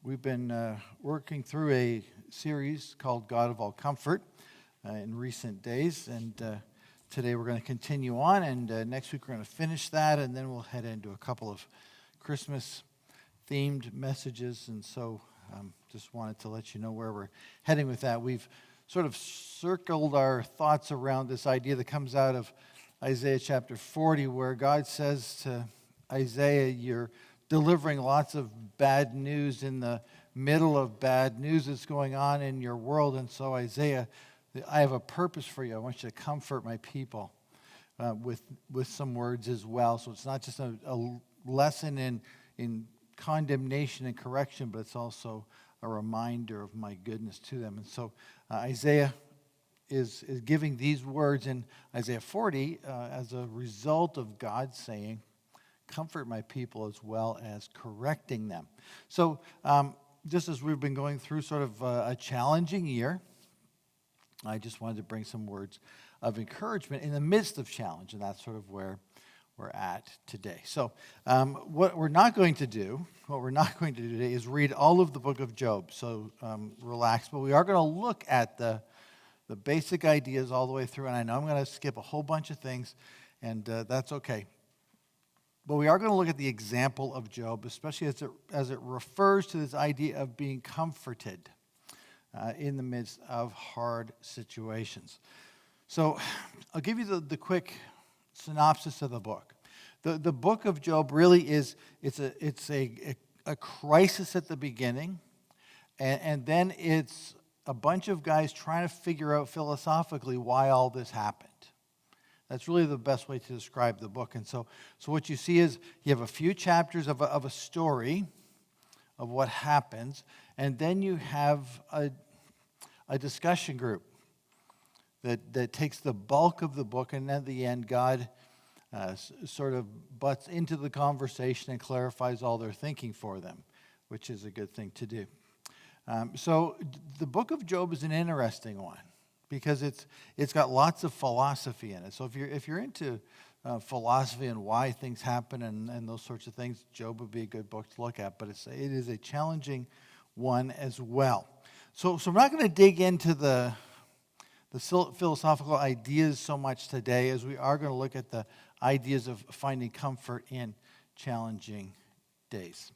We've been working through a series called God of All Comfort in recent days, and today we're going to continue on, and next week we're going to finish that, and then we'll head into a couple of Christmas-themed messages, and so just wanted to let you know where we're heading with that. We've sort of circled our thoughts around this idea that comes out of Isaiah chapter 40, where God says to Isaiah, you're delivering lots of bad news in the middle of bad news that's going on in your world. And so Isaiah, I have a purpose for you. I want you to comfort my people with some words as well. So it's not just a lesson in condemnation and correction, but it's also a reminder of my goodness to them. And so Isaiah is giving these words in Isaiah 40 as a result of God saying, comfort my people as well as correcting them. So just as we've been going through sort of a challenging year, I just wanted to bring some words of encouragement in the midst of challenge, and that's sort of where we're at today. So what we're not going to do today is read all of the book of Job, so relax, but we are going to look at the basic ideas all the way through, and I know I'm going to skip a whole bunch of things, and that's okay. But we are going to look at the example of Job, especially as it refers to this idea of being comforted in the midst of hard situations. So I'll give you the quick synopsis of the book. The book of Job really is it's a crisis at the beginning, and then it's a bunch of guys trying to figure out philosophically why all this happened. That's really the best way to describe the book. And so what you see is you have a few chapters of a story of what happens, and then you have a discussion group that takes the bulk of the book, and at the end, God sort of butts into the conversation and clarifies all their thinking for them, which is a good thing to do. So the book of Job is an interesting one, because it's got lots of philosophy in it. So if you're into philosophy and why things happen and those sorts of things, Job would be a good book to look at. But it is a challenging one as well. So we're not going to dig into the philosophical ideas so much today, as we are going to look at the ideas of finding comfort in challenging days.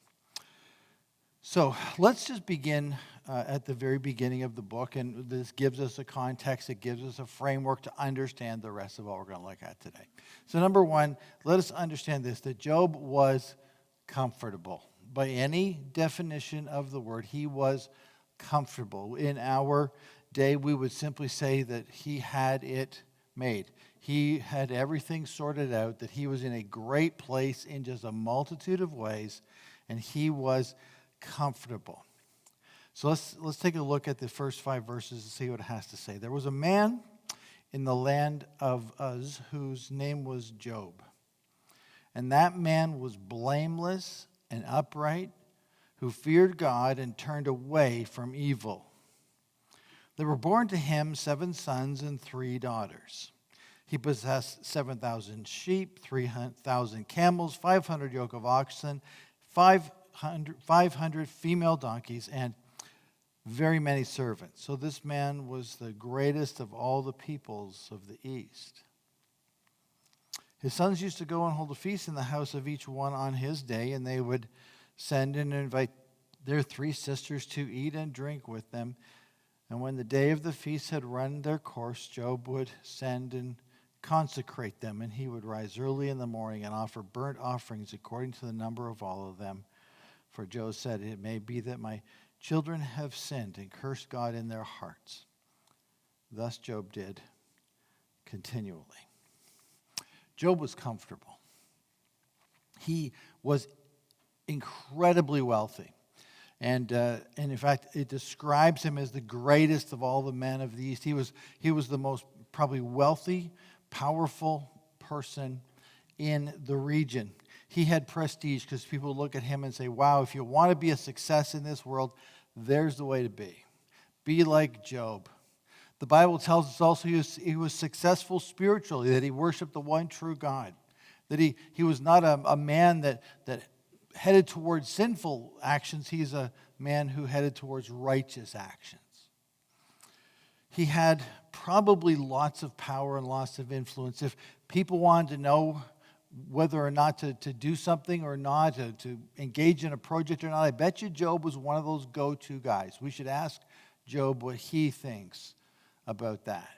So let's just begin at the very beginning of the book, and this gives us a context, it gives us a framework to understand the rest of what we're going to look at today. So number one, let us understand this, that Job was comfortable. By any definition of the word, he was comfortable. In our day, we would simply say that he had it made. He had everything sorted out, that he was in a great place in just a multitude of ways, and he was comfortable. So let's take a look at the first 5 verses and see what it has to say. There was a man in the land of Uz whose name was Job. And that man was blameless and upright, who feared God and turned away from evil. There were born to him 7 sons and 3 daughters. He possessed 7,000 sheep, 3,000 camels, 500 yoke of oxen, 500 female donkeys, and very many servants. So this man was the greatest of all the peoples of the East. His sons used to go and hold a feast in the house of each one on his day, and they would send and invite their 3 sisters to eat and drink with them. And when the day of the feast had run their course, Job would send and consecrate them, and he would rise early in the morning and offer burnt offerings according to the number of all of them. For Job said, it may be that my children have sinned and cursed God in their hearts. Thus Job did continually. Job was comfortable. He was incredibly wealthy. And in fact, it describes him as the greatest of all the men of the East. He was the most probably wealthy, powerful person in the region. He had prestige because people look at him and say, wow, if you want to be a success in this world, there's the way to be. Be like Job. The Bible tells us also he was successful spiritually, that he worshiped the one true God, that he was not a man that headed towards sinful actions. He's a man who headed towards righteous actions. He had probably lots of power and lots of influence. If people wanted to know whether or not to do something or not, to engage in a project or not, I bet you Job was one of those go-to guys. We should ask Job what he thinks about that.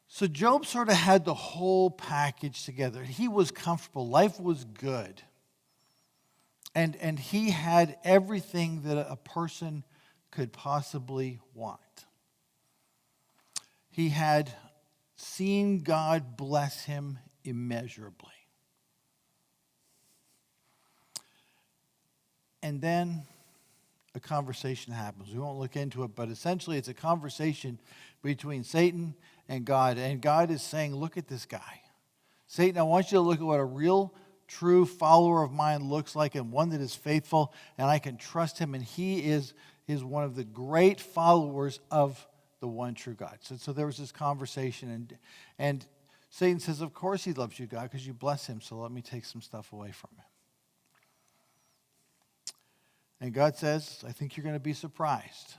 So Job sort of had the whole package together. He was comfortable. Life was good. And he had everything that a person could possibly want. He had seen God bless him immeasurably. And then a conversation happens. We won't look into it, but essentially it's a conversation between Satan and God. And God is saying, look at this guy. Satan, I want you to look at what a real, true follower of mine looks like, and one that is faithful, and I can trust him, and he is one of the great followers of the one true God. So there was this conversation, and Satan says, of course he loves you, God, because you bless him, so let me take some stuff away from him. And God says, I think you're going to be surprised.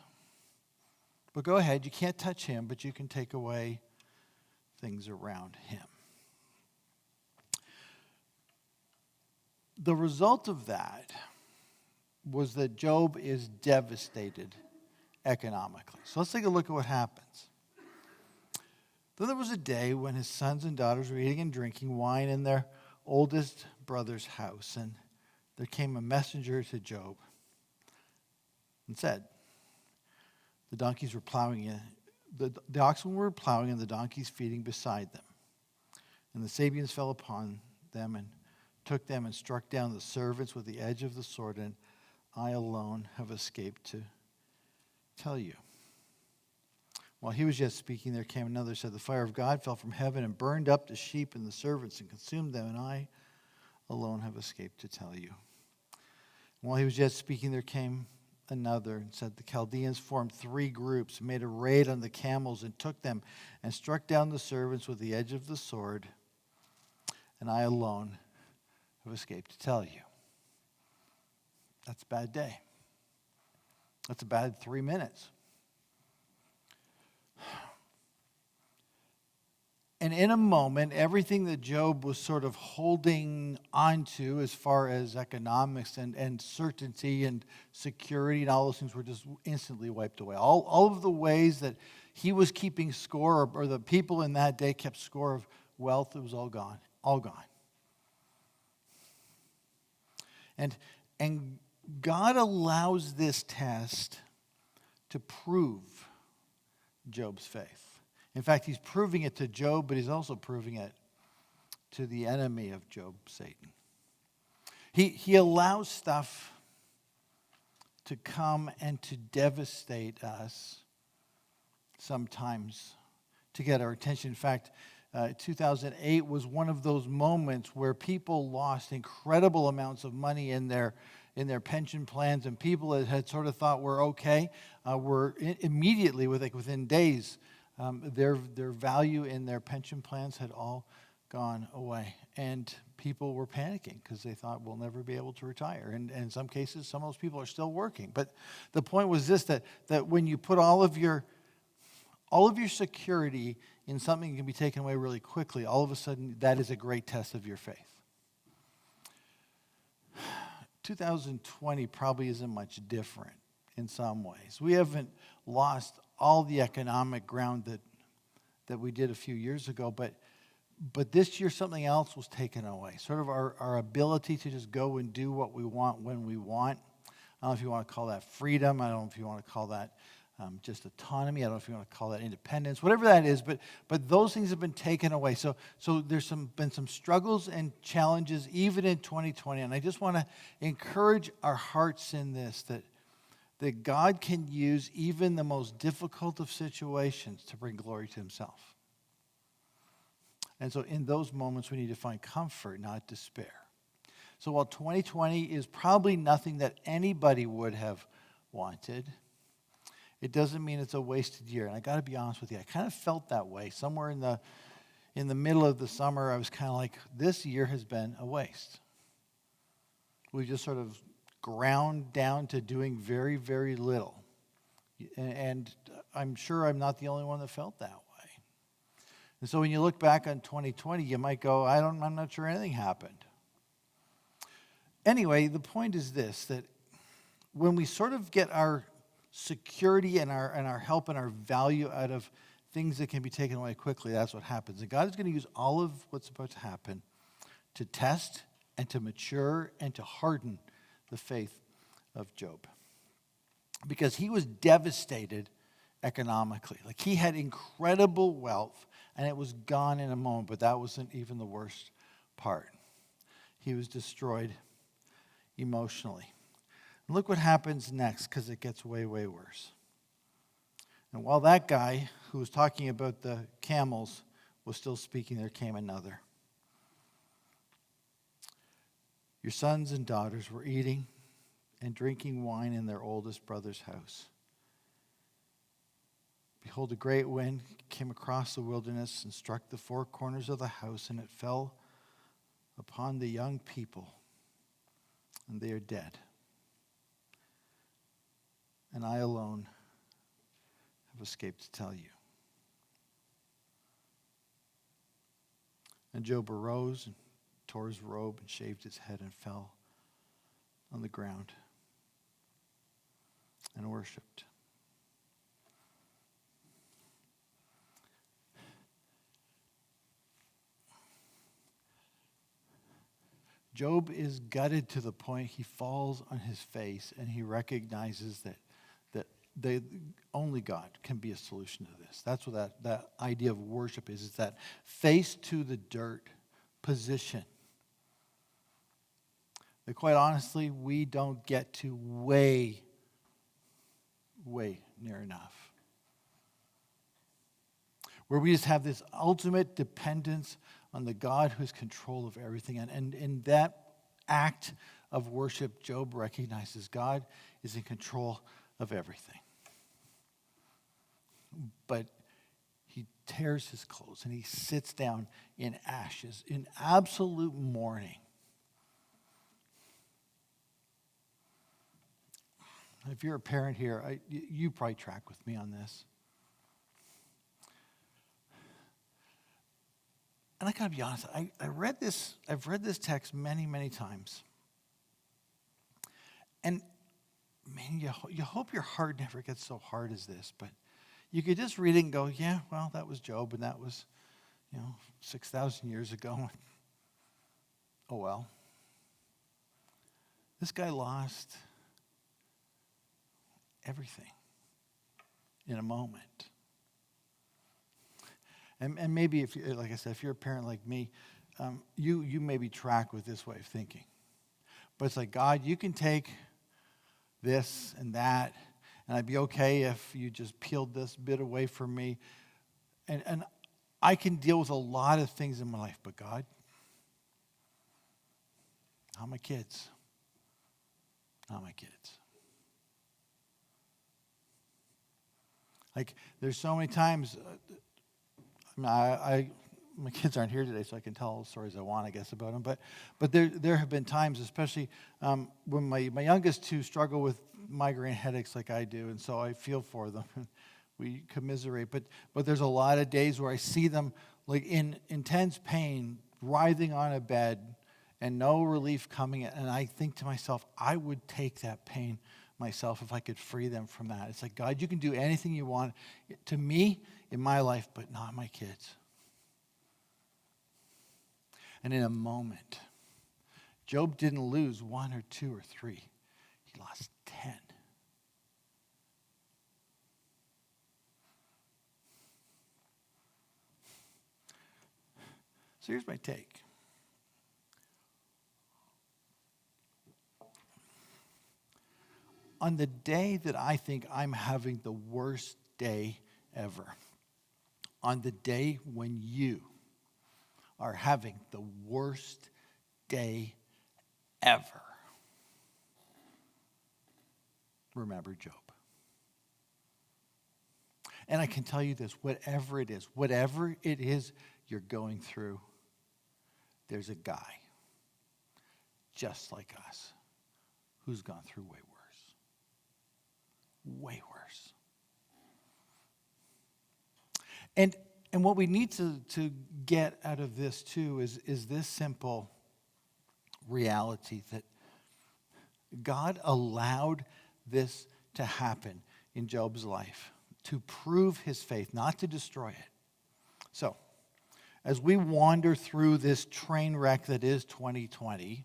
But go ahead, you can't touch him, but you can take away things around him. The result of that was that Job is devastated economically. So let's take a look at what happens. Then there was a day when his sons and daughters were eating and drinking wine in their oldest brother's house, and there came a messenger to Job and said, the donkeys were plowing, the oxen were plowing and the donkeys feeding beside them. And the Sabeans fell upon them and took them and struck down the servants with the edge of the sword, and I alone have escaped to tell you. While he was yet speaking, there came another, said, the fire of God fell from heaven and burned up the sheep and the servants and consumed them, and I alone have escaped to tell you. While he was yet speaking, there came another and said, the Chaldeans formed 3 groups, made a raid on the camels and took them and struck down the servants with the edge of the sword, and I alone have escaped to tell you. That's a bad day. That's a bad 3 minutes. And in a moment, everything that Job was sort of holding onto as far as economics and certainty and security and all those things were just instantly wiped away. All of the ways that he was keeping score, or the people in that day kept score of wealth, it was all gone. All gone. And God allows this test to prove Job's faith. In fact, he's proving it to Job, but he's also proving it to the enemy of Job, Satan. He allows stuff to come and to devastate us sometimes to get our attention. In fact, 2008 was one of those moments where people lost incredible amounts of money in their pension plans, and people that had sort of thought were okay were immediately, within days, their value in their pension plans had all gone away. And people were panicking because they thought we'll never be able to retire. And in some cases, some of those people are still working. But the point was this, that when you put all of your security in something that can be taken away really quickly, all of a sudden that is a great test of your faith. 2020 probably isn't much different in some ways. We haven't lost all the economic ground that we did a few years ago, but this year something else was taken away. Sort of our ability to just go and do what we want when we want. I don't know if you want to call that freedom. I don't know if you want to call that just autonomy. I don't know if you want to call that independence. Whatever that is, but those things have been taken away. So there's been some struggles and challenges even in 2020, and I just want to encourage our hearts in this, that God can use even the most difficult of situations to bring glory to himself. And so in those moments, we need to find comfort, not despair. So while 2020 is probably nothing that anybody would have wanted, it doesn't mean it's a wasted year. And I got to be honest with you, I kind of felt that way. Somewhere in the middle of the summer, I was kind of like, this year has been a waste. we just sort of ground down to doing very, very little. And I'm sure I'm not the only one that felt that way. And so when you look back on 2020, you might go, I'm not sure anything happened. Anyway, the point is this, that when we sort of get our security and our help and our value out of things that can be taken away quickly, that's what happens. And God is going to use all of what's about to happen to test and to mature and to harden the faith of Job. Because he was devastated economically. Like, he had incredible wealth and it was gone in a moment, but that wasn't even the worst part. He was destroyed emotionally. And look what happens next, because it gets way, way worse. And while that guy who was talking about the camels was still speaking, there came another. Your sons and daughters were eating and drinking wine in their oldest brother's house. Behold, a great wind came across the wilderness and struck the four corners of the house, and it fell upon the young people, and they are dead. And I alone have escaped to tell you. And Job arose and tore his robe and shaved his head and fell on the ground and worshipped. Job is gutted to the point he falls on his face and he recognizes that only God can be a solution to this. That's what that idea of worship is that face to the dirt position. That quite honestly, we don't get to way near enough. Where we just have this ultimate dependence on the God who has control of everything. And in that act of worship, Job recognizes God is in control of everything. But he tears his clothes and he sits down in ashes, in absolute mourning. If you're a parent here, you probably track with me on this. And I gotta be honest, I've read this text many, many times. And man, you hope your heart never gets so hard as this, but you could just read it and go, yeah, well, that was Job, and that was, 6,000 years ago. Oh well. This guy lost everything in a moment. And maybe if you, like I said, if you're a parent like me, you maybe track with this way of thinking. But it's like, God, you can take this and that, and I'd be okay if you just peeled this bit away from me. And I can deal with a lot of things in my life, but God, not my kids. Not my kids. Like, there's so many times, my kids aren't here today, so I can tell all the stories I want, I guess, about them. But there have been times, especially when my youngest two struggle with migraine headaches like I do, and so I feel for them. We commiserate. But there's a lot of days where I see them like in intense pain, writhing on a bed, and no relief coming. And I think to myself, I would take that pain myself if I could free them from that. It's like, God, you can do anything you want to me in my life, but not my kids. And in a moment, Job didn't lose 1 or 2 or 3. He lost 10. So here's my take. On the day that I think I'm having the worst day ever, on the day when you are having the worst day ever, remember Job. And I can tell you this, whatever it is you're going through, there's a guy just like us who's gone through way worse. Way worse. And what we need to get out of this too is this simple reality that God allowed this to happen in Job's life to prove his faith, not to destroy it. So, as we wander through this train wreck that is 2020,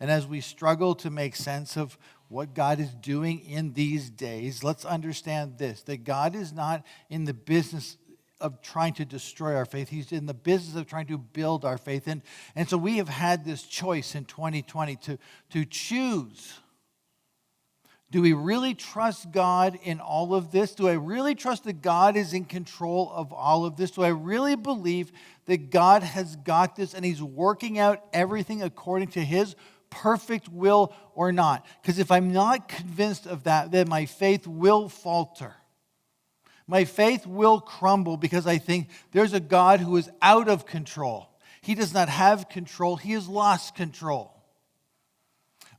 and as we struggle to make sense of what God is doing in these days, let's understand this, that God is not in the business of trying to destroy our faith. He's in the business of trying to build our faith. And so we have had this choice in 2020 to choose. Do we really trust God in all of this? Do I really trust that God is in control of all of this? Do I really believe that God has got this and he's working out everything according to his perfect will or not? Because if I'm not convinced of that, then my faith will falter. My faith will crumble because I think there's a God who is out of control. He does not have control. He has lost control.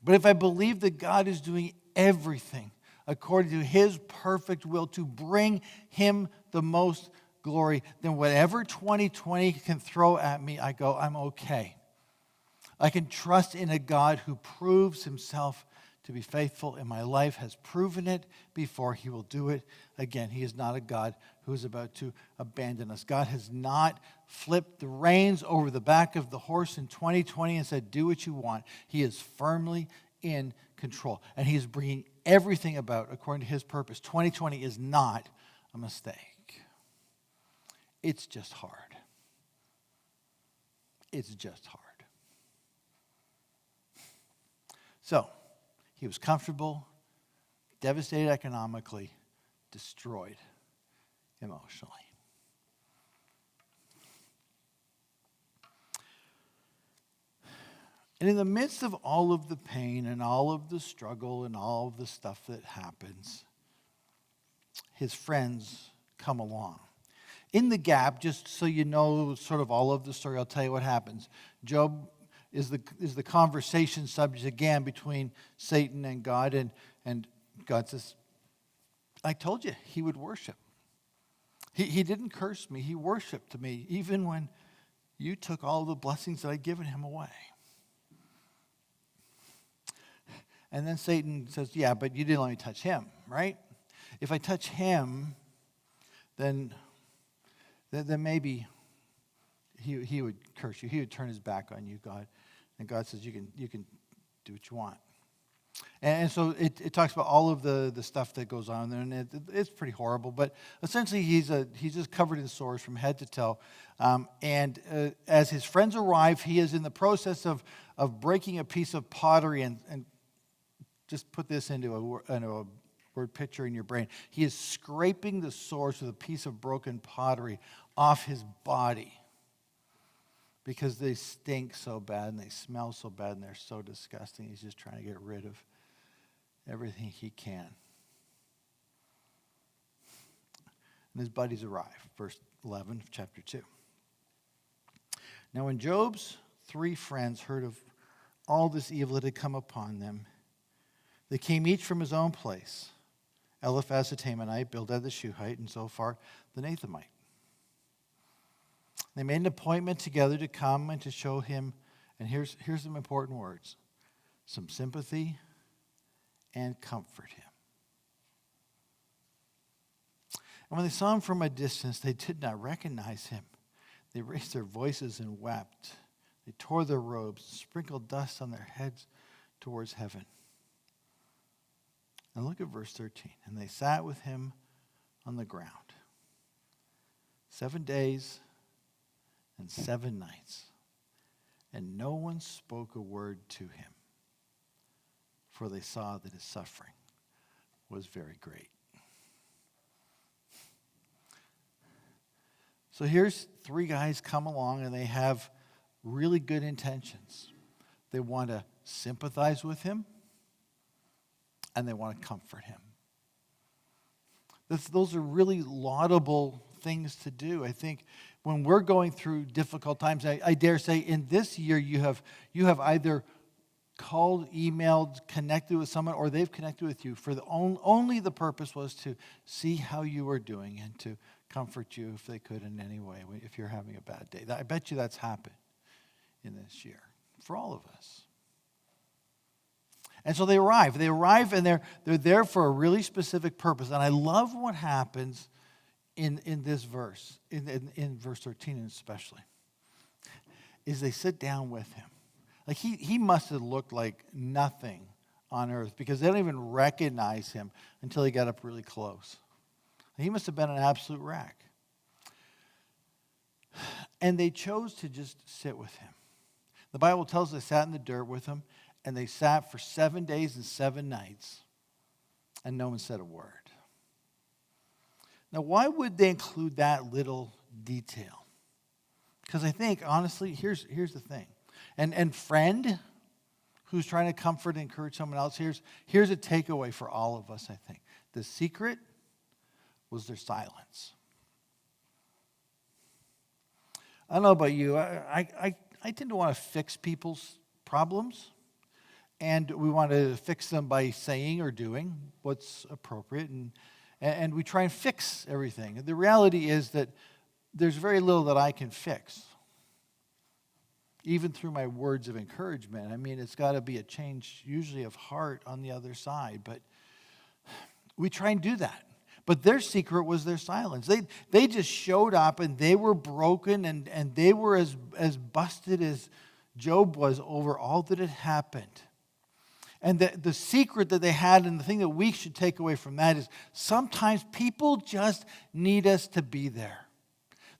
But if I believe that God is doing everything according to his perfect will to bring him the most glory, then whatever 2020 can throw at me, I go, I'm okay. I can trust in a God who proves himself to be faithful in my life, has proven it before. He will do it again. He is not a God who is about to abandon us. God has not flipped the reins over the back of the horse in 2020 and said, do what you want. He is firmly in control, and he is bringing everything about according to his purpose. 2020 is not a mistake. It's just hard. It's just hard. So, he was comfortable, devastated economically, destroyed emotionally. And in the midst of all of the pain and all of the struggle and all of the stuff that happens, his friends come along. In the gap, just so you know sort of all of the story, I'll tell you what happens. Job is the conversation subject again between Satan and God, and God says, I told you he would worship. He didn't curse me, he worshiped me, even when you took all the blessings that I'd given him away. And then Satan says, yeah, but you didn't let me touch him, right? If I touch him, then maybe he would curse you. He would turn his back on you, God. And God says, you can do what you want. And so it talks about all of the stuff that goes on there, and it's pretty horrible. But essentially, he's just covered in sores from head to toe. And as his friends arrive, he is in the process of breaking a piece of pottery, and just put this into a word picture in your brain. He is scraping the sores with a piece of broken pottery off his body, because they stink so bad and they smell so bad and they're so disgusting. He's just trying to get rid of everything he can. And his buddies arrive. Verse 11 of chapter 2. Now when Job's 3 friends heard of all this evil that had come upon them, they came each from his own place. Eliphaz the Temanite, Bildad the Shuhite, and Zophar the Nathanaite. They made an appointment together to come and to show him, and here's some important words, some sympathy and comfort him. And when they saw him from a distance, they did not recognize him. They raised their voices and wept. They tore their robes, sprinkled dust on their heads towards heaven. And look at verse 13. And they sat with him on the ground 7 days and 7 nights, and no one spoke a word to him, for they saw that his suffering was very great. So here's 3 guys come along, and they have really good intentions. They want to sympathize with him, and they want to comfort him. Those are really laudable things to do. I think when we're going through difficult times, I dare say in this year you have either called, emailed, connected with someone, or they've connected with you for only the purpose was to see how you were doing and to comfort you if they could in any way, if you're having a bad day. I bet you that's happened in this year for all of us. And so they arrive. They arrive and they're there for a really specific purpose. And I love what happens in this verse, in verse 13 especially, is they sit down with him. Like he must have looked like nothing on earth because they don't even recognize him until he got up really close. He must have been an absolute wreck. And they chose to just sit with him. The Bible tells us they sat in the dirt with him, and they sat for 7 days and 7 nights, and no one said a word. Now, why would they include that little detail? Because I think, honestly, here's the thing. And friend who's trying to comfort and encourage someone else, here's a takeaway for all of us, I think. The secret was their silence. I don't know about you. I tend to want to fix people's problems. And we want to fix them by saying or doing what's appropriate. And we try and fix everything. The reality is that there's very little that I can fix. Even through my words of encouragement. I mean, it's got to be a change usually of heart on the other side. But we try and do that. But their secret was their silence. They just showed up and they were broken and they were as busted as Job was over all that had happened. And the secret that they had and the thing that we should take away from that is sometimes people just need us to be there.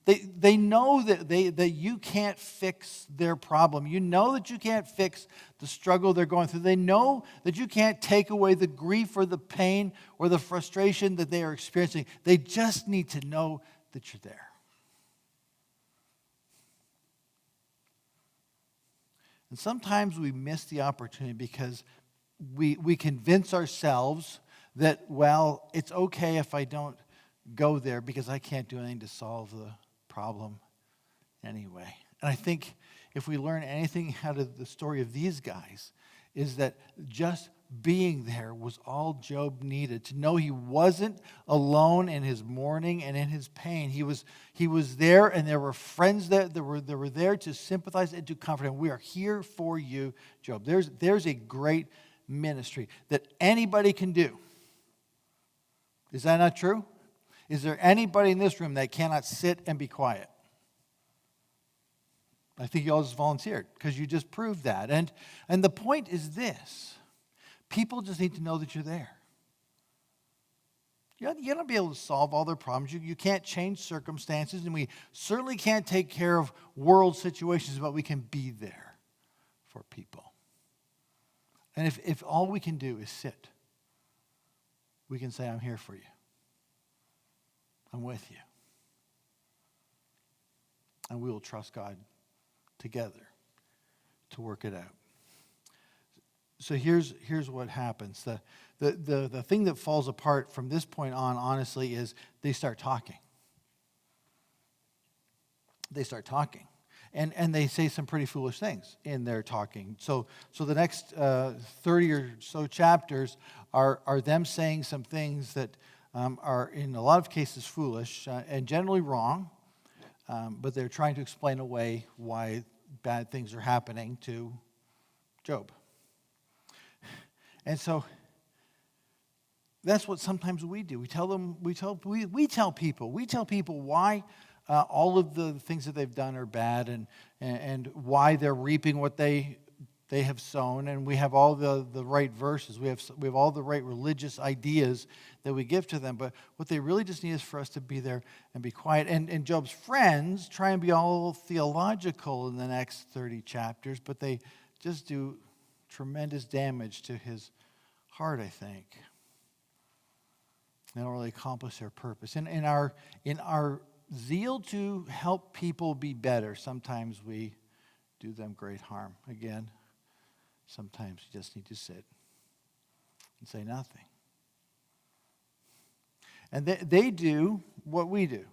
They know that you can't fix their problem. You know that you can't fix the struggle they're going through. They know that you can't take away the grief or the pain or the frustration that they are experiencing. They just need to know that you're there. And sometimes we miss the opportunity because we convince ourselves that, well, it's okay if I don't go there because I can't do anything to solve the problem anyway. And I think if we learn anything out of the story of these guys is that just being there was all Job needed to know he wasn't alone in his mourning and in his pain. He was there, and there were friends that were there to sympathize and to comfort him. We are here for you, Job. There's a great ministry that anybody can do. Is that not true? Is there anybody in this room that cannot sit and be quiet? I think you all just volunteered because you just proved that. And the point is this. People just need to know that you're there. You're not going to be able to solve all their problems. You can't change circumstances, and we certainly can't take care of world situations, but we can be there for people. And if all we can do is sit, we can say, I'm here for you. I'm with you. And we will trust God together to work it out. So here's what happens. The thing that falls apart from this point on, honestly, is they start talking. They start talking. And they say some pretty foolish things in their talking. So the next 30 or so chapters are them saying some things that are in a lot of cases foolish and generally wrong, but they're trying to explain away why bad things are happening to Job. And so that's what sometimes we do. We tell people why all of the things that they've done are bad and why they're reaping what they have sown, and we have all the right verses. We have all the right religious ideas that we give to them, but what they really just need is for us to be there and be quiet. And Job's friends try and be all theological in the next 30 chapters, but they just do tremendous damage to his heart, I think. They don't really accomplish their purpose. In our zeal to help people be better, sometimes we do them great harm. Again, sometimes you just need to sit and say nothing. And they do what we do.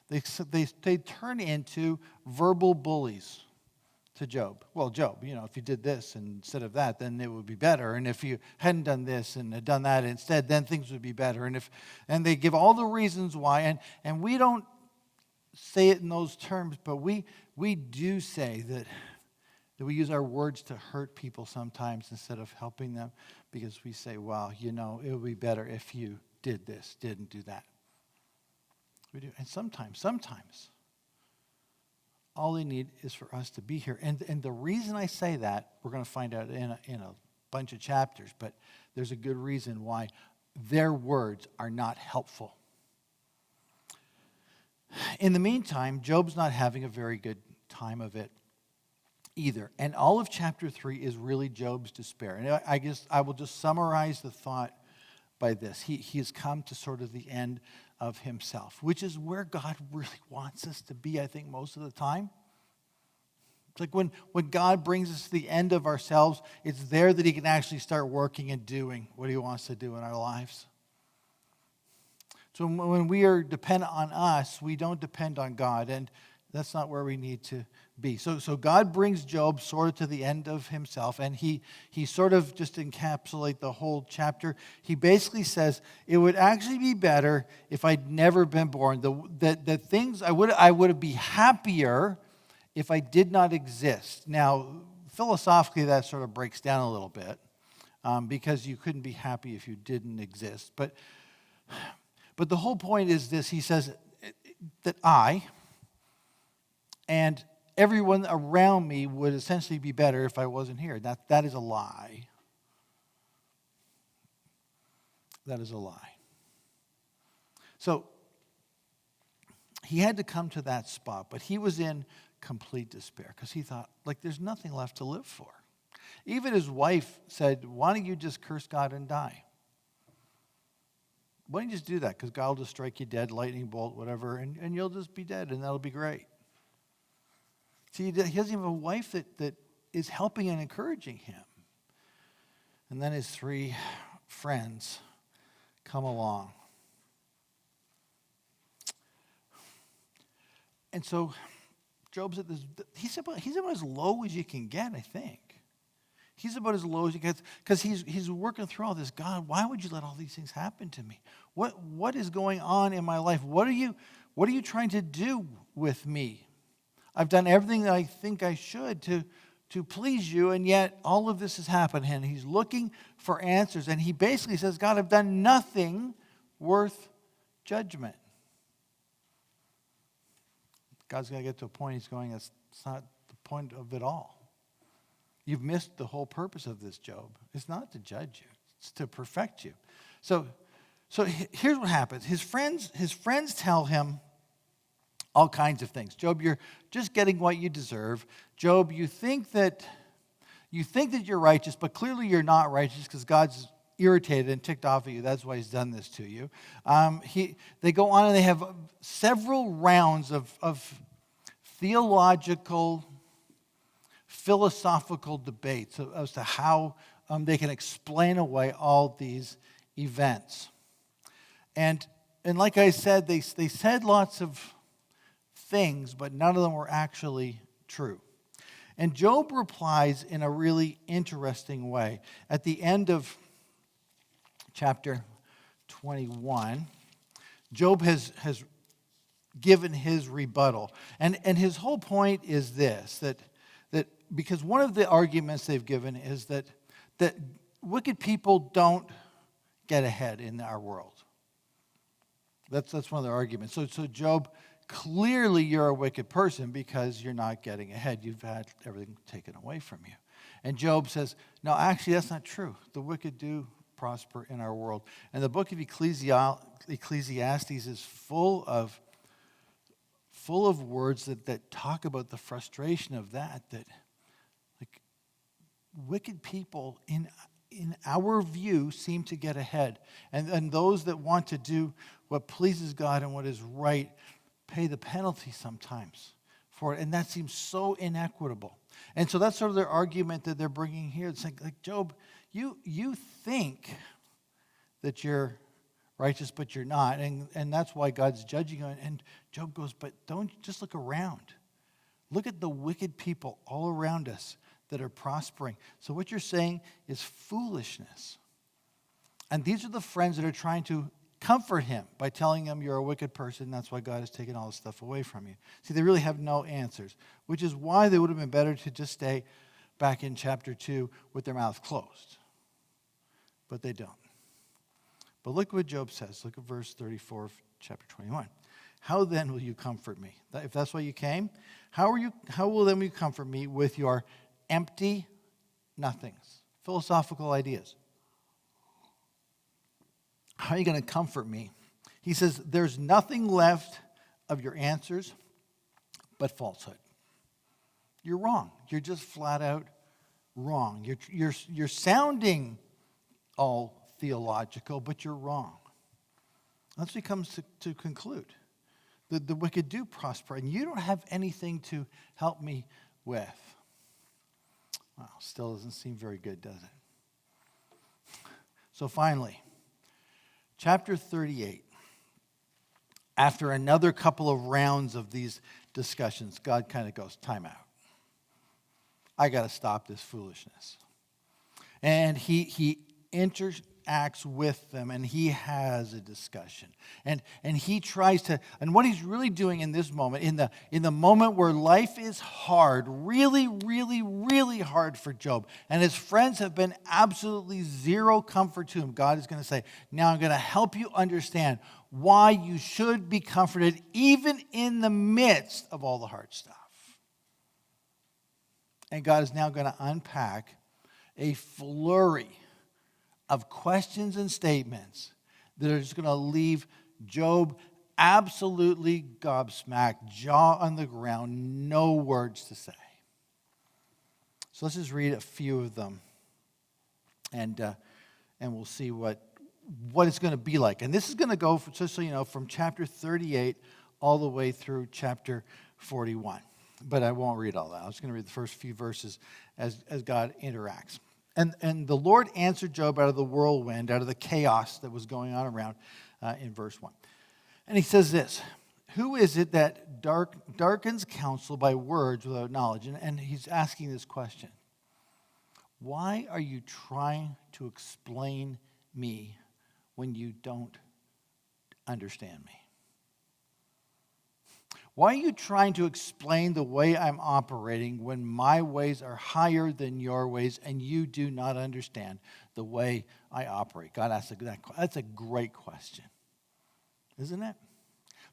They turn into verbal bullies to Job. Well, Job, if you did this instead of that, then it would be better. And if you hadn't done this and had done that instead, then things would be better. And they give all the reasons why. And we don't say it in those terms, but we do say that we use our words to hurt people sometimes instead of helping them, because we say, well, it would be better if you did this, didn't do that. We do. And sometimes, all they need is for us to be here. And the reason I say that, we're going to find out in a bunch of chapters, but there's a good reason why their words are not helpful. In the meantime, Job's not having a very good time of it either. And all of chapter 3 is really Job's despair. And I guess I will just summarize the thought by this. He has come to sort of the end of himself, which is where God really wants us to be, I think, most of the time. It's like when God brings us to the end of ourselves, it's there that he can actually start working and doing what he wants to do in our lives. So when we are dependent on us, we don't depend on God, and that's not where we need to be. So God brings Job sort of to the end of himself, and he sort of just encapsulate the whole chapter. He basically says, it would actually be better if I'd never been born. The things I would be happier if I did not exist. Now, philosophically, that sort of breaks down a little bit, because you couldn't be happy if you didn't exist. But the whole point is this. He says that I and everyone around me would essentially be better if I wasn't here. That is a lie. That is a lie. So he had to come to that spot, but he was in complete despair because he thought, there's nothing left to live for. Even his wife said, why don't you just curse God and die? Why don't you just do that? Because God will just strike you dead, lightning bolt, whatever, and you'll just be dead, and that'll be great. See, he doesn't even have a wife that is helping and encouraging him. And then his 3 friends come along. And so Job's at this, he's about as low as you can get, I think. He's about as low as he gets, because he's working through all this. God, why would you let all these things happen to me? What is going on in my life? What are you trying to do with me? I've done everything that I think I should to please you, and yet all of this has happened. And he's looking for answers, and he basically says, God, I've done nothing worth judgment. God's got to get to a point he's going, that's not the point of it all. You've missed the whole purpose of this, Job. It's not to judge you. It's to perfect you. So here's what happens. His friends tell him all kinds of things. Job, you're just getting what you deserve. Job, you think that you're righteous, but clearly you're not righteous because God's irritated and ticked off at you. That's why he's done this to you. They go on and they have several rounds of theological, philosophical debates as to how they can explain away all these events. And like I said, they said lots of things, but none of them were actually true. And Job replies in a really interesting way. At the end of chapter 21, Job has given his rebuttal. And his whole point is this, that because one of the arguments they've given is that wicked people don't get ahead in our world. That's one of their arguments. So Job, clearly you're a wicked person because you're not getting ahead. You've had everything taken away from you. And Job says, no, actually that's not true. The wicked do prosper in our world. And the book of Ecclesiastes is full of words that talk about the frustration of that like wicked people in our view seem to get ahead. And those that want to do what pleases God and what is right pay the penalty sometimes for it. And that seems so inequitable. And so that's sort of their argument that they're bringing here. It's like Job, you think that you're righteous, but you're not. And that's why God's judging you. And Job goes, but don't just look around. Look at the wicked people all around us that are prospering. So what you're saying is foolishness. And these are the friends that are trying to comfort him by telling him you're a wicked person. That's why God has taken all this stuff away from you. See, they really have no answers, which is why they would have been better to just stay back in chapter 2 with their mouth closed. But they don't. But look what Job says. Look at verse 34 of chapter 21. How then will you comfort me? If that's why you came, how will then you comfort me with your empty nothings? Philosophical ideas. How are you going to comfort me? He says, there's nothing left of your answers but falsehood. You're wrong. You're just flat out wrong. You're sounding all theological, but you're wrong. That's what he comes to conclude. The wicked do prosper, and you don't have anything to help me with. Well, still doesn't seem very good, does it? So finally, chapter 38. After another couple of rounds of these discussions, God kind of goes, time out. I got to stop this foolishness. And he interacts with them, and he has a discussion. And he tries to, and what he's really doing in this moment, in the moment where life is hard, really, really, really hard for Job, and his friends have been absolutely zero comfort to him, God is going to say, now I'm going to help you understand why you should be comforted even in the midst of all the hard stuff. And God is now going to unpack a flurry of questions and statements that are just going to leave Job absolutely gobsmacked, jaw on the ground, no words to say. So let's just read a few of them, and we'll see what it's going to be like. And this is going to go, just so you know, from chapter 38 all the way through chapter 41. But I won't read all that. I'm just going to read the first few verses as God interacts. And the Lord answered Job out of the whirlwind, out of the chaos that was going on around in verse 1. And he says this, who is it that darkens counsel by words without knowledge? And he's asking this question. Why are you trying to explain me when you don't understand me? Why are you trying to explain the way I'm operating when my ways are higher than your ways and you do not understand the way I operate? God asks that. That's a great question, isn't it?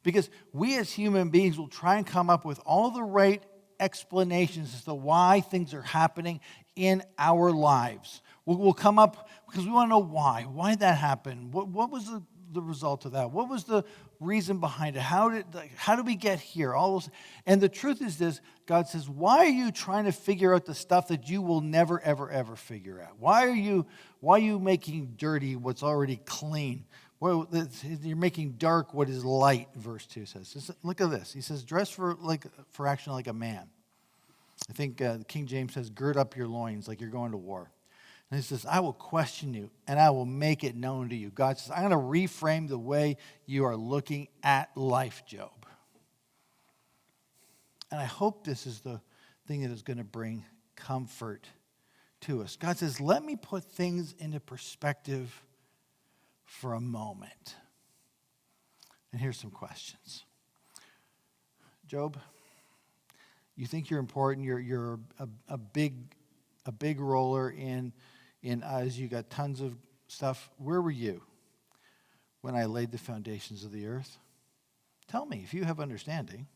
Because we as human beings will try and come up with all the right explanations as to why things are happening in our lives. We'll come up because we want to know why. Why did that happen? What was the result of that? What was the reason behind it? How did we get here? All those, and the truth is this: God says, "Why are you trying to figure out the stuff that you will never, ever, ever figure out? Why are you making dirty what's already clean? Well, you're making dark what is light." Verse 2 says. Look at this. He says, "Dress for action like a man." I think King James says, "Gird up your loins like you're going to war." And he says, "I will question you, and I will make it known to you." God says, I'm going to reframe the way you are looking at life, Job. And I hope this is the thing that is going to bring comfort to us. God says, let me put things into perspective for a moment. And here's some questions. Job, you think you're important. You're a big roller in us. You got tons of stuff. Where were you when I laid the foundations of the earth? Tell me if you have understanding.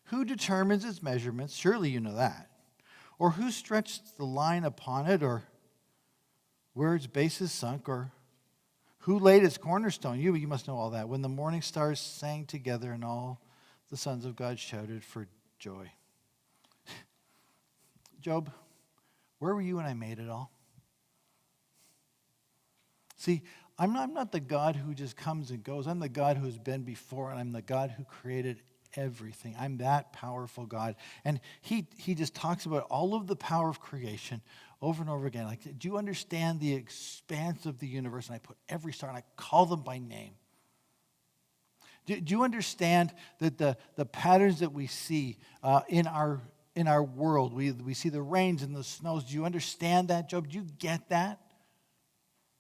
Who determines its measurements? Surely you know that. Or who stretched the line upon it, or where its base is sunk, or who laid its cornerstone? You must know all that. When the morning stars sang together and all the sons of God shouted for joy. Job, where were you when I made it all? See, I'm not the God who just comes and goes. I'm the God who's been before, and I'm the God who created everything. I'm that powerful God. And he just talks about all of the power of creation over and over again. Like, do you understand the expanse of the universe? And I put every star, and I call them by name. Do you understand that the patterns that we see in our world, we see the rains and the snows? Do you understand that, Job? Do you get that?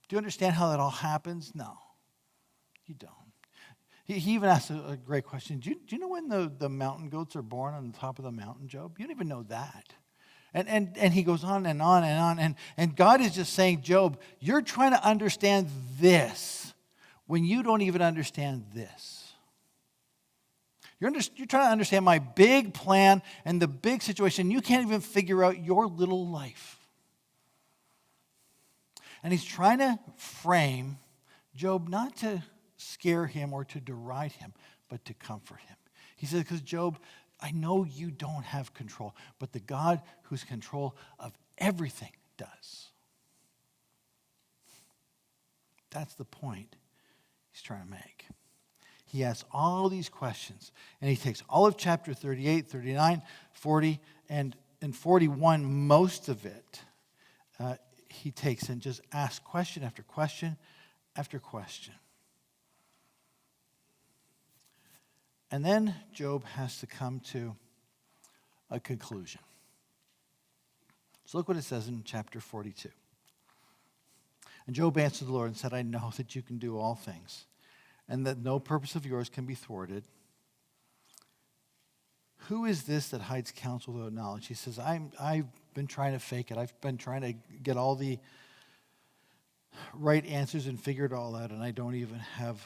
Do you understand how that all happens? No, you don't. He even asked a great question. Do you know when the mountain goats are born on the top of the mountain, Job? You don't even know that. And he goes on and on and on. And God is just saying, Job, you're trying to understand this when you don't even understand this. You're trying to understand my big plan and the big situation. You can't even figure out your little life. And he's trying to frame Job not to scare him or to deride him, but to comfort him. He says, because Job, I know you don't have control, but the God who's control of everything does. That's the point he's trying to make. He asks all these questions, and he takes all of chapter 38, 39, 40, and 41, most of it, he takes and just asks question after question after question. And then Job has to come to a conclusion. So look what it says in chapter 42. And Job answered the Lord and said, I know that you can do all things, and that no purpose of yours can be thwarted. Who is this that hides counsel without knowledge? He says, I've been trying to fake it. I've been trying to get all the right answers and figure it all out, and I don't even have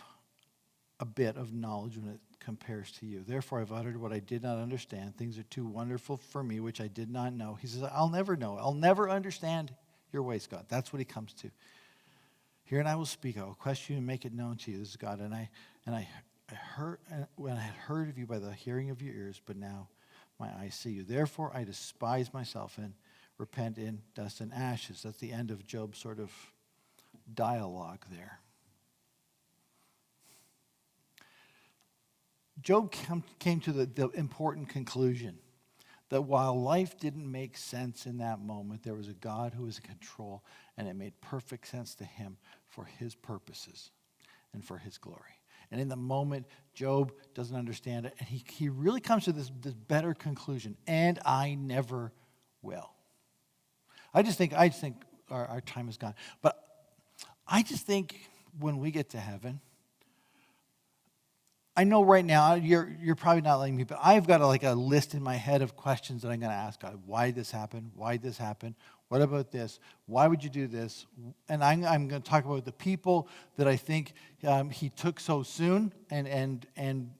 a bit of knowledge when it compares to you. Therefore, I've uttered what I did not understand. Things are too wonderful for me, which I did not know. He says, I'll never know. I'll never understand your ways, God. That's what he comes to. Hear and I will speak. I will question you and make it known to you. This is God. And I heard when I had heard of you by the hearing of your ears, but now my eyes see you. Therefore, I despise myself and repent in dust and ashes. That's the end of Job's sort of dialogue there. Job came to the important conclusion that while life didn't make sense in that moment, there was a God who was in control, and it made perfect sense to him for his purposes and for his glory. And in the moment, Job doesn't understand it, and he really comes to this better conclusion, and I never will. I just think our time is gone. But I just think when we get to heaven, I know right now, you're probably not letting me, but I've got a list in my head of questions that I'm going to ask God. Why did this happen? Why did this happen? What about this? Why would you do this? And I'm going to talk about the people that I think he took so soon and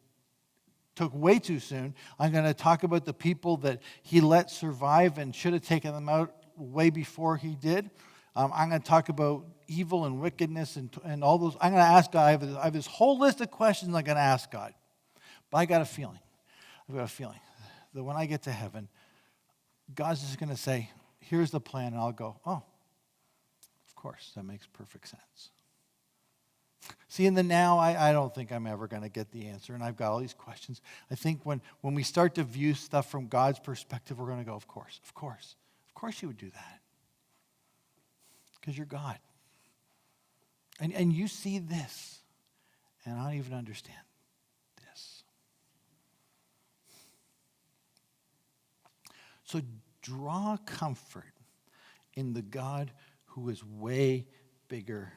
took way too soon. I'm going to talk about the people that he let survive and should have taken them out way before he did. I'm going to talk about evil and wickedness and all those. I'm going to ask God. I have this whole list of questions I'm going to ask God. But I've got a feeling that when I get to heaven, God's just going to say, here's the plan. And I'll go, oh, of course, that makes perfect sense. See, in the now, I don't think I'm ever going to get the answer. And I've got all these questions. I think when we start to view stuff from God's perspective, we're going to go, of course you would do that. Because you're God. And you see this, and I don't even understand this. So draw comfort in the God who is way bigger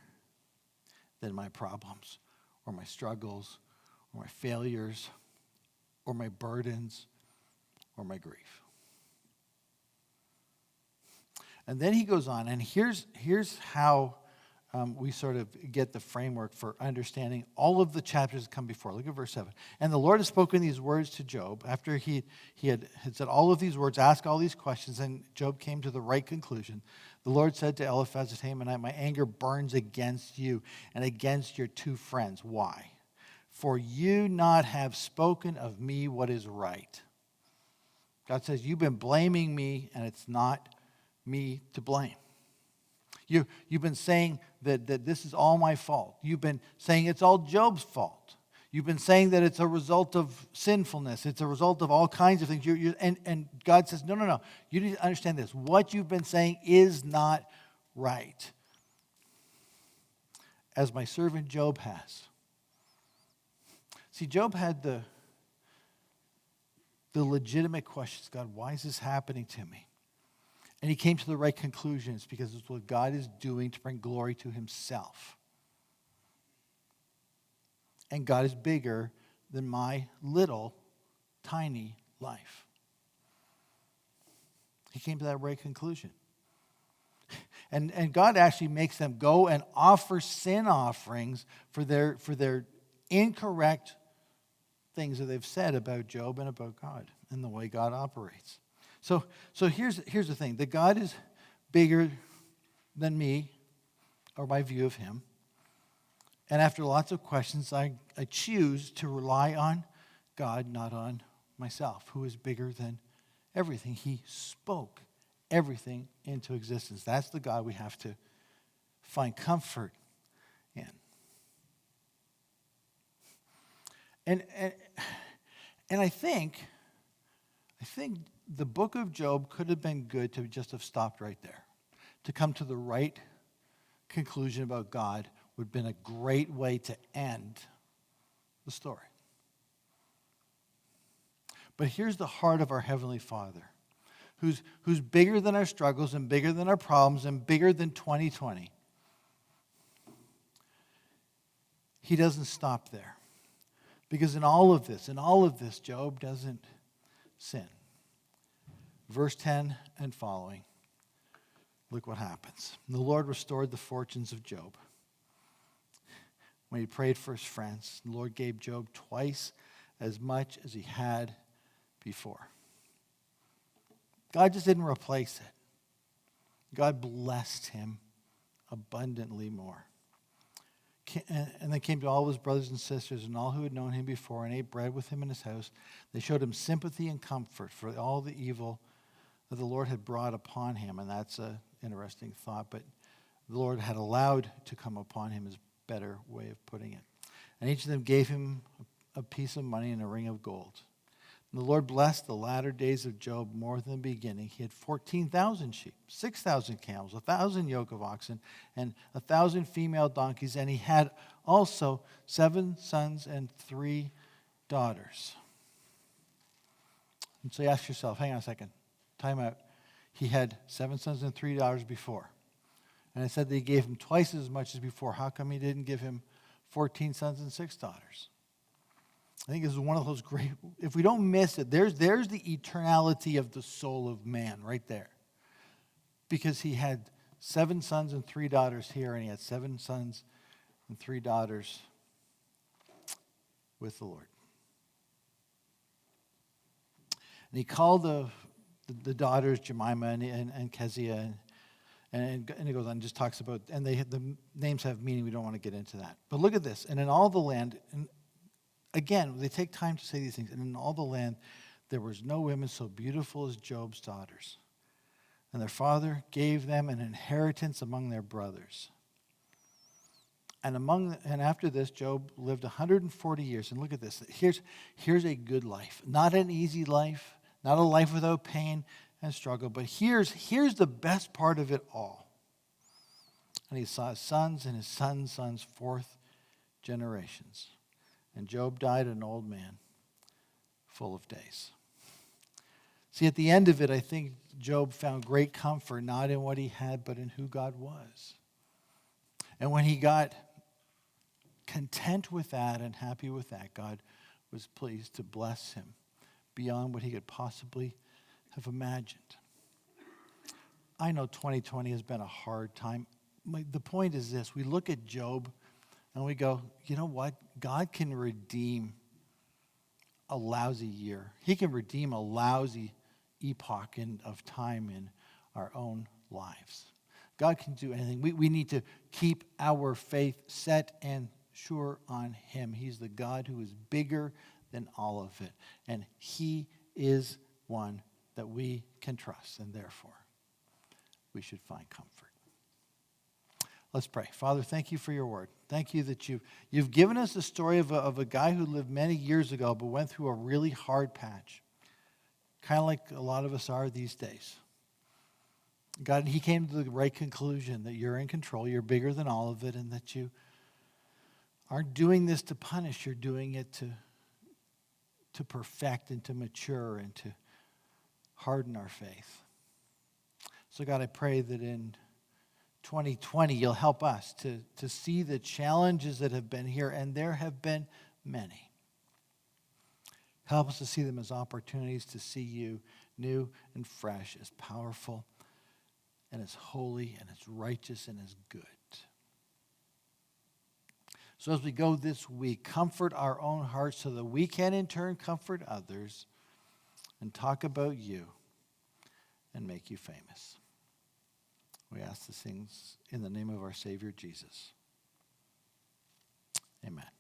than my problems or my struggles or my failures or my burdens or my grief. And then he goes on, and here's how we sort of get the framework for understanding all of the chapters that come before. Look at verse 7. And the Lord has spoken these words to Job after he had said all of these words, asked all these questions, and Job came to the right conclusion. The Lord said to Eliphaz the Temanite, my anger burns against you and against your two friends. Why? For you not have spoken of me what is right. God says, you've been blaming me, and it's not me to blame. You've been saying that this is all my fault. You've been saying it's all Job's fault. You've been saying that it's a result of sinfulness. It's a result of all kinds of things. And God says, no. You need to understand this. What you've been saying is not right. As my servant Job has. See, Job had the legitimate questions. God, why is this happening to me? And he came to the right conclusion. It's because it's what God is doing to bring glory to himself. And God is bigger than my little, tiny life. He came to that right conclusion. And God actually makes them go and offer sin offerings for their incorrect things that they've said about Job and about God and the way God operates. So here's the thing. That God is bigger than me or my view of him. And after lots of questions, I choose to rely on God, not on myself, who is bigger than everything. He spoke everything into existence. That's the God we have to find comfort in. And I think the book of Job could have been good to just have stopped right there. To come to the right conclusion about God would have been a great way to end the story. But here's the heart of our Heavenly Father, who's bigger than our struggles and bigger than our problems and bigger than 2020. He doesn't stop there. Because in all of this, Job doesn't sin. Verse 10 and following, look what happens. The Lord restored the fortunes of Job. When he prayed for his friends, the Lord gave Job twice as much as he had before. God just didn't replace it. God blessed him abundantly more. And they came to all of his brothers and sisters and all who had known him before and ate bread with him in his house. They showed him sympathy and comfort for all the evil that the Lord had brought upon him. And that's an interesting thought, but the Lord had allowed to come upon him is a better way of putting it. And each of them gave him a piece of money and a ring of gold. And the Lord blessed the latter days of Job more than the beginning. He had 14,000 sheep, 6,000 camels, 1,000 yoke of oxen, and 1,000 female donkeys. And he had also 7 sons and 3 daughters. And so you ask yourself, hang on a second, time out. He had 7 sons and 3 daughters before. And I said that he gave him twice as much as before. How come he didn't give him 14 sons and 6 daughters? I think this is one of those great, if we don't miss it, there's the eternality of the soul of man right there. Because he had 7 sons and 3 daughters here, and he had 7 sons and 3 daughters with the Lord. And he called the daughters Jemima and Keziah, and it goes on and just talks about, and the names have meaning, we don't want to get into that. But look at this, and in all the land, and again, they take time to say these things. And in all the land, there was no women so beautiful as Job's daughters. And their father gave them an inheritance among their brothers. And after this, Job lived 140 years. And look at this. Here's a good life. Not an easy life. Not a life without pain and struggle. But here's the best part of it all. And he saw his sons and his sons' sons' 4th generations. And Job died an old man, full of days. See, at the end of it, I think Job found great comfort, not in what he had, but in who God was. And when he got content with that and happy with that, God was pleased to bless him beyond what he could possibly have imagined. I know 2020 has been a hard time. The point is this. We look at Job and we go, you know what? God can redeem a lousy year. He can redeem a lousy epoch of time in our own lives. God can do anything. We need to keep our faith set and sure on him. He's the God who is bigger than all of it. And he is one that we can trust, and therefore we should find comfort. Let's pray. Father, thank you for your word. Thank you that you've given us the story of a guy who lived many years ago but went through a really hard patch, kind of like a lot of us are these days. God, he came to the right conclusion that you're in control, you're bigger than all of it, and that you aren't doing this to punish, you're doing it to to perfect and to mature and to harden our faith. So God, I pray that in 2020 you'll help us to see the challenges that have been here, and there have been many. Help us to see them as opportunities to see you new and fresh, as powerful and as holy and as righteous and as good. So as we go this week, comfort our own hearts so that we can in turn comfort others and talk about you and make you famous. We ask these things in the name of our Savior Jesus. Amen.